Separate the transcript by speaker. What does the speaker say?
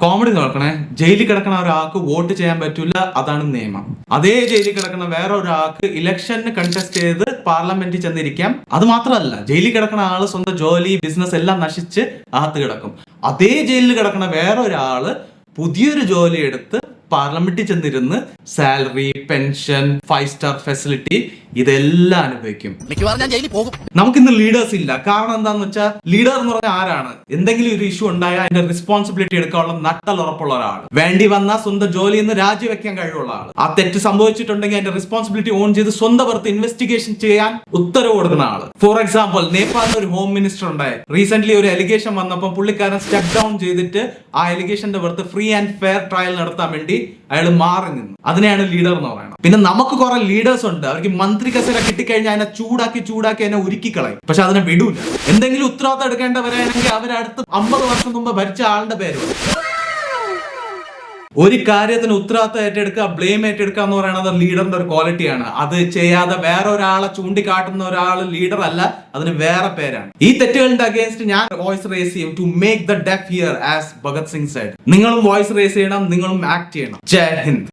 Speaker 1: Comedy നോക്കണേ, ജയിലിൽ കിടക്കണ ഒരാൾക്ക് വോട്ട് ചെയ്യാൻ പറ്റൂല, അതാണ് നിയമം. അതേ ജയിലിൽ കിടക്കുന്ന വേറെ ഒരാൾക്ക് ഇലക്ഷന് കണ്ടസ്റ്റ് ചെയ്ത് പാർലമെന്റിൽ ചെന്നിരിക്കാം. അത് മാത്രമല്ല, ജയിലിൽ കിടക്കുന്ന ആള് സ്വന്തം ജോലി ബിസിനസ് എല്ലാം നശിച്ച് അകത്ത് കിടക്കും. അതേ ജയിലിൽ കിടക്കുന്ന വേറെ ഒരാള് പുതിയൊരു ജോലി എടുത്ത് പാർലമെന്റിൽ ചെന്നിരുന്ന് സാലറി, പെൻഷൻ, 5 സ്റ്റാർ ഫെസിലിറ്റി ഇതെല്ലാം അനുഭവിക്കും. നമുക്കിന്ന് ലീഡേഴ്സ് ഇല്ല. കാരണം എന്താന്ന് വെച്ചാൽ, ലീഡർ എന്ന് പറഞ്ഞാൽ ആരാണ്? എന്തെങ്കിലും ഒരു ഇഷ്യൂ ഉണ്ടായാൽ അതിന്റെ റെസ്പോൺസിബിലിറ്റി എടുക്കാനുള്ള നട്ടൽ ഉറപ്പുള്ള ഒരാൾ, വേണ്ടി വന്നാൽ സ്വന്തം ജോലിയിൽ നിന്ന് രാജിവെക്കാൻ കഴിവുള്ള ആൾ, ആ തെറ്റ് സംഭവിച്ചിട്ടുണ്ടെങ്കിൽ അതിന്റെ റെസ്പോൺസിബിലിറ്റി ഓൺ ചെയ്ത് സ്വന്തം പുറത്ത് ഇൻവെസ്റ്റിഗേഷൻ ചെയ്യാൻ ഉത്തരവ് കൊടുക്കുന്ന ആള്. ഫോർ എക്സാമ്പിൾ, നേപ്പാളിൽ ഒരു ഹോം മിനിസ്റ്റർ ഉണ്ടായി. റീസെന്റ് ഒരു എലിഗേഷൻ വന്നപ്പോൾ പുള്ളിക്കാരൻ സ്റ്റെപ്പ് ഡൗൺ ചെയ്തിട്ട് ആ എലിഗേഷന്റെ പുറത്ത് ഫ്രീ ആൻഡ് ഫെയർ ട്രയൽ നടത്താൻ വേണ്ടി അയാൾ മാറി നിന്നു. അതിനെയാണ് ലീഡർ എന്ന് പറയുന്നത്. പിന്നെ നമുക്ക് കുറെ ലീഡേഴ്സ് ഉണ്ട്, അവർക്ക് മന്ത്രി കസേര കിട്ടിക്കഴിഞ്ഞാൽ അതിനെ ചൂടാക്കി അതിനെ ഉരുക്കി കളയും. പക്ഷെ അതിനെ വിടൂല. എന്തെങ്കിലും ഉത്തരവാദിത്തം എടുക്കേണ്ടവരാണെങ്കിൽ അവരടുത്ത് 50 വർഷം മുമ്പ് ഭരിച്ച ആളുടെ പേര് ഒരു കാര്യത്തിന് ഉത്തരവാദിത്തം ഏറ്റെടുക്കുക, ബ്ലെയിം ഏറ്റെടുക്കുക എന്ന് പറയുന്നത് ലീഡറിന്റെ ഒരു ക്വാളിറ്റിയാണ്. അത് ചെയ്യാതെ വേറെ ഒരാളെ ചൂണ്ടിക്കാട്ടുന്ന ഒരാൾ ലീഡർ അല്ല, അതിന് വേറെ പേരാണ്. ഈ തെറ്റുകളുടെ അഗേൻസ്റ്റ് ഞാൻ വോയിസ് റേസ് ചെയ്യും. To make the deaf hear, as Bhagat Singh said. നിങ്ങളും വോയിസ് റേസ് ചെയ്യണം, നിങ്ങളും ആക്ട് ചെയ്യണം. ജയ് ഹിന്ദ്.